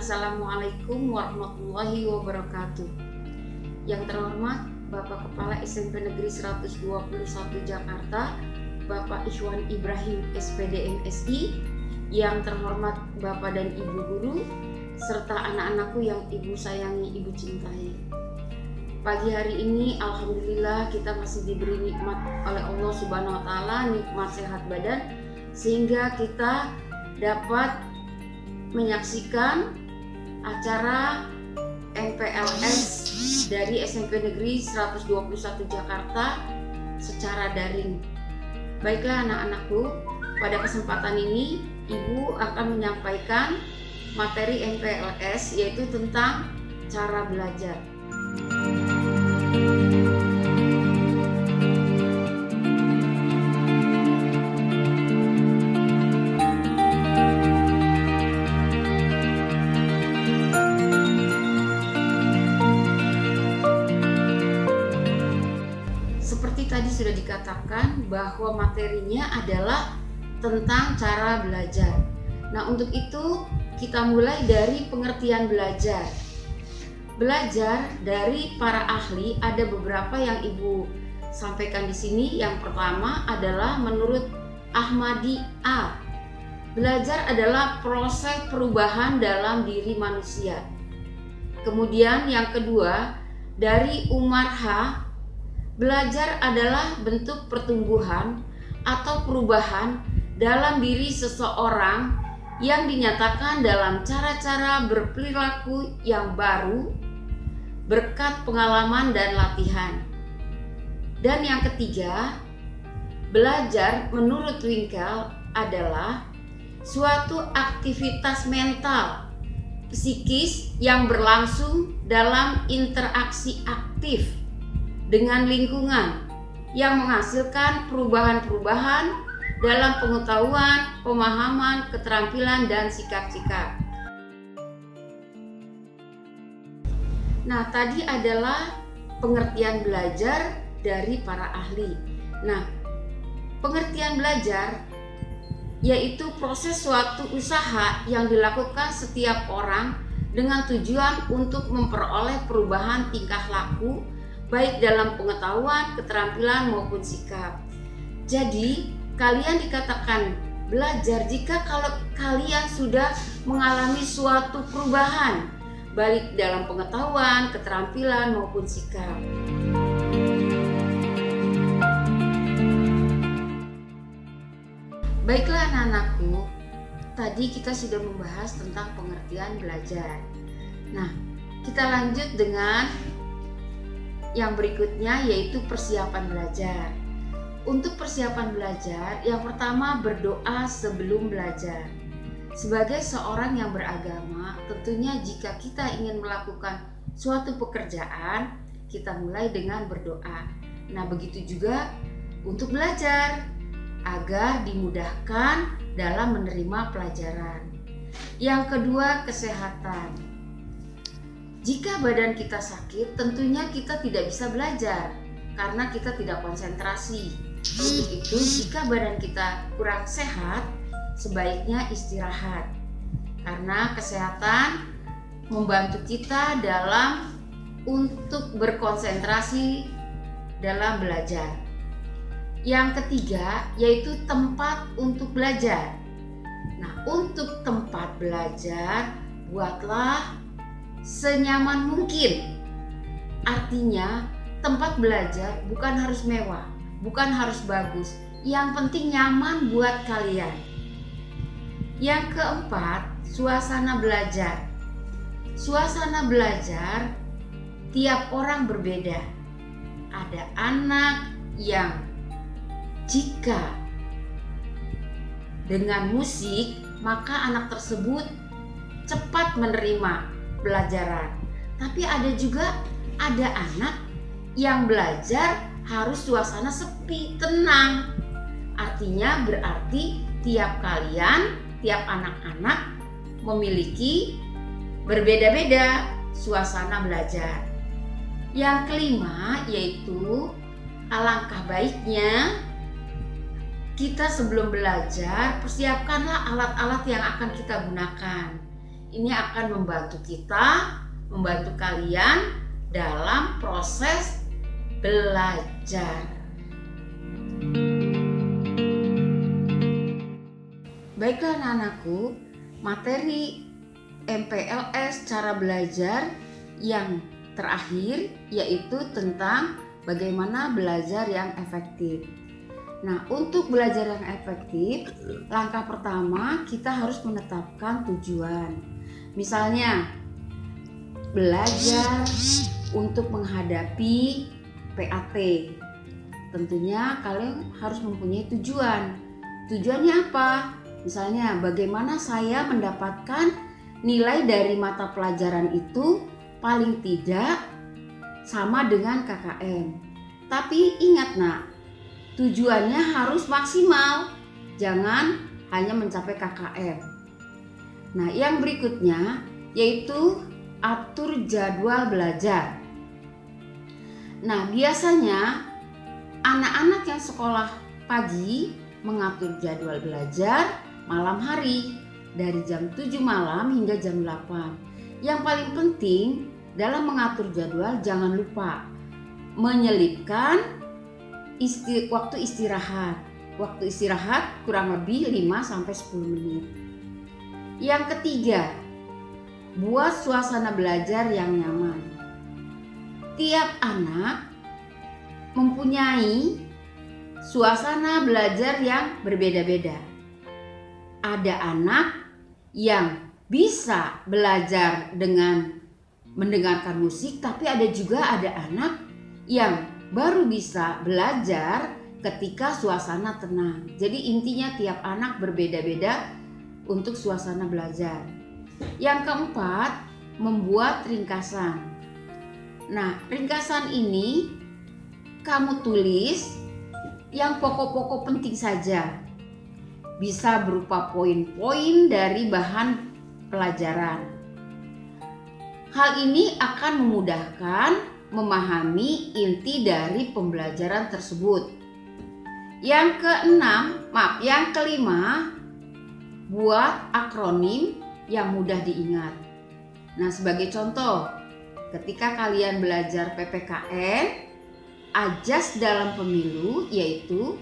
Assalamualaikum warahmatullahi wabarakatuh. Yang terhormat Bapak Kepala SMP Negeri 121 Jakarta, Bapak Ikhwan Ibrahim SPD MSI, yang terhormat Bapak dan Ibu guru, serta anak-anakku yang Ibu sayangi, Ibu cintai. Pagi hari ini alhamdulillah kita masih diberi nikmat oleh Allah Subhanahu wa taala, nikmat sehat badan, sehingga kita dapat menyaksikan acara MPLS dari SMP Negeri 121 Jakarta secara daring. Baiklah anak-anakku, pada kesempatan ini Ibu akan menyampaikan materi MPLS, yaitu tentang cara belajar. Seperti tadi sudah dikatakan bahwa materinya adalah tentang cara belajar. Nah, untuk itu kita mulai dari pengertian belajar. Belajar dari para ahli ada beberapa yang Ibu sampaikan di sini. Yang pertama adalah menurut Ahmadi A. Belajar adalah proses perubahan dalam diri manusia. Kemudian yang kedua dari Umar H. Belajar adalah bentuk pertumbuhan atau perubahan dalam diri seseorang yang dinyatakan dalam cara-cara berperilaku yang baru berkat pengalaman dan latihan. Dan yang ketiga, belajar menurut Winkel adalah suatu aktivitas mental, psikis yang berlangsung dalam interaksi aktif dengan lingkungan yang menghasilkan perubahan-perubahan dalam pengetahuan, pemahaman, keterampilan, dan sikap-sikap. Nah, tadi adalah pengertian belajar dari para ahli. Nah, pengertian belajar yaitu proses suatu usaha yang dilakukan setiap orang dengan tujuan untuk memperoleh perubahan tingkah laku, baik dalam pengetahuan, keterampilan, maupun sikap. Jadi, kalian dikatakan belajar jika kalau kalian sudah mengalami suatu perubahan, baik dalam pengetahuan, keterampilan, maupun sikap. Baiklah anak-anakku, tadi kita sudah membahas tentang pengertian belajar. Nah, kita lanjut dengan yang berikutnya, yaitu persiapan belajar. Untuk persiapan belajar, yang pertama berdoa sebelum belajar. Sebagai seorang yang beragama, tentunya jika kita ingin melakukan suatu pekerjaan, kita mulai dengan berdoa. Nah, begitu juga untuk belajar, agar dimudahkan dalam menerima pelajaran. Yang kedua, kesehatan. Jika badan kita sakit, tentunya kita tidak bisa belajar karena kita tidak konsentrasi. Untuk itu, jika badan kita kurang sehat, sebaiknya istirahat. Karena kesehatan membantu kita dalam untuk berkonsentrasi dalam belajar. Yang ketiga, yaitu tempat untuk belajar. Nah, untuk tempat belajar, buatlah senyaman mungkin. Artinya, tempat belajar bukan harus mewah, bukan harus bagus, yang penting nyaman buat kalian. Yang keempat, suasana belajar. Suasana belajar tiap orang berbeda. Ada anak yang jika dengan musik, maka anak tersebut cepat menerima pelajaran. Tapi ada juga anak yang belajar harus suasana sepi, tenang. Artinya berarti tiap anak-anak memiliki berbeda-beda suasana belajar. Yang kelima, yaitu alangkah baiknya kita sebelum belajar persiapkanlah alat-alat yang akan kita gunakan. Ini akan membantu kita, membantu kalian dalam proses belajar. Baiklah anak-anakku, materi MPLS cara belajar yang terakhir yaitu tentang bagaimana belajar yang efektif. Nah, untuk belajar yang efektif, langkah pertama kita harus menetapkan tujuan. Misalnya, belajar untuk menghadapi PAT. Tentunya kalian harus mempunyai tujuan. Tujuannya apa? Misalnya, bagaimana saya mendapatkan nilai dari mata pelajaran itu paling tidak sama dengan KKM. Tapi ingat nak, tujuannya harus maksimal, jangan hanya mencapai KKM. Nah, yang berikutnya yaitu atur jadwal belajar. Nah, biasanya anak-anak yang sekolah pagi mengatur jadwal belajar malam hari dari jam 7 malam hingga jam 8. Yang paling penting dalam mengatur jadwal jangan lupa menyelipkan waktu istirahat. Waktu istirahat kurang lebih 5-10 menit. Yang ketiga, buat suasana belajar yang nyaman. Tiap anak mempunyai suasana belajar yang berbeda-beda. Ada anak yang bisa belajar dengan mendengarkan musik, tapi ada anak yang baru bisa belajar ketika suasana tenang. Jadi intinya tiap anak berbeda-beda untuk suasana belajar. Yang keempat, membuat ringkasan. Nah, ringkasan ini kamu tulis yang pokok-pokok penting saja. Bisa berupa poin-poin dari bahan pelajaran. Hal ini akan memudahkan memahami inti dari pembelajaran tersebut. Yang kelima, buat akronim yang mudah diingat. Nah, sebagai contoh, ketika kalian belajar PPKN, ajas dalam pemilu yaitu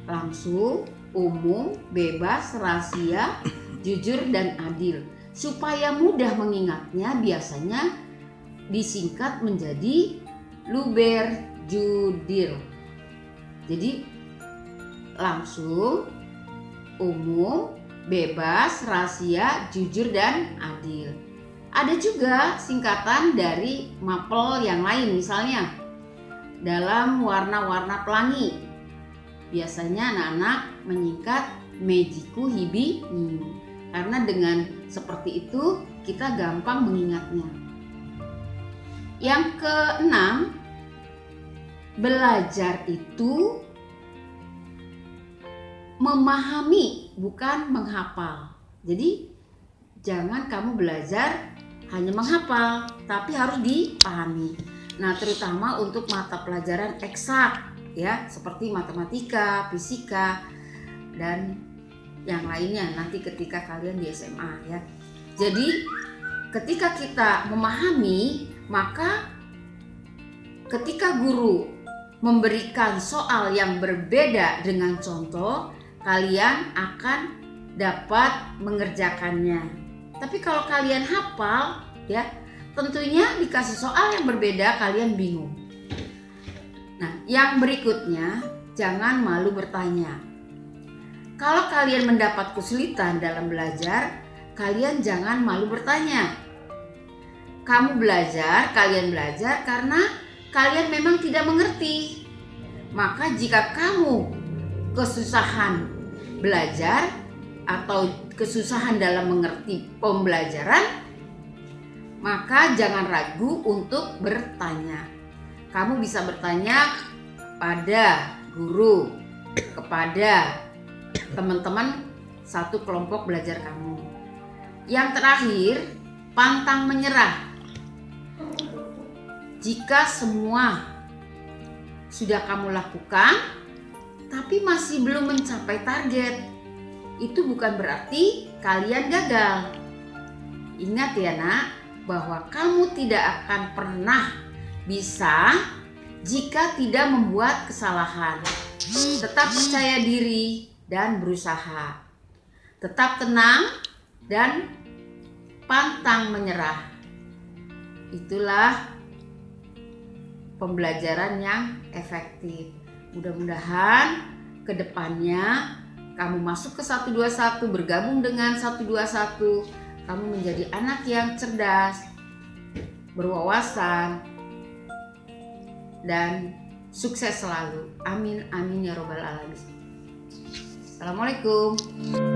langsung, umum, bebas, rahasia, jujur, dan adil. Supaya mudah mengingatnya, biasanya disingkat menjadi Luberjudil. Jadi langsung, umum, bebas, rahasia, jujur, dan adil. Ada juga singkatan dari mapel yang lain, misalnya dalam warna-warna pelangi. Biasanya anak-anak menyingkat Mejiku Hibi Niu. Karena dengan seperti itu kita gampang mengingatnya. Yang keenam, belajar itu memahami bukan menghafal. Jadi jangan kamu belajar hanya menghafal, tapi harus dipahami. Nah, terutama untuk mata pelajaran eksak ya, seperti matematika, fisika, dan yang lainnya nanti ketika kalian di SMA ya. Jadi ketika kita memahami, maka ketika guru memberikan soal yang berbeda dengan contoh, kalian akan dapat mengerjakannya. Tapi kalau kalian hafal ya, tentunya dikasih soal yang berbeda kalian bingung. Nah, yang berikutnya, jangan malu bertanya. Kalau kalian mendapat kesulitan dalam belajar, kalian jangan malu bertanya. Kalian belajar karena kalian memang tidak mengerti. Maka jika kamu kesusahan belajar atau kesusahan dalam mengerti pembelajaran, maka jangan ragu untuk bertanya. Kamu bisa bertanya pada guru, kepada teman-teman satu kelompok belajar kamu. Yang terakhir, pantang menyerah. Jika semua sudah kamu lakukan, tapi masih belum mencapai target, itu bukan berarti kalian gagal. Ingat ya nak, bahwa kamu tidak akan pernah bisa jika tidak membuat kesalahan. Tetap percaya diri dan berusaha. Tetap tenang dan pantang menyerah. Itulah pembelajaran yang efektif. Mudah-mudahan kedepannya kamu masuk ke 121, bergabung dengan 121, kamu menjadi anak yang cerdas, berwawasan, dan sukses selalu. Amin, amin ya robbal alamin. Assalamualaikum.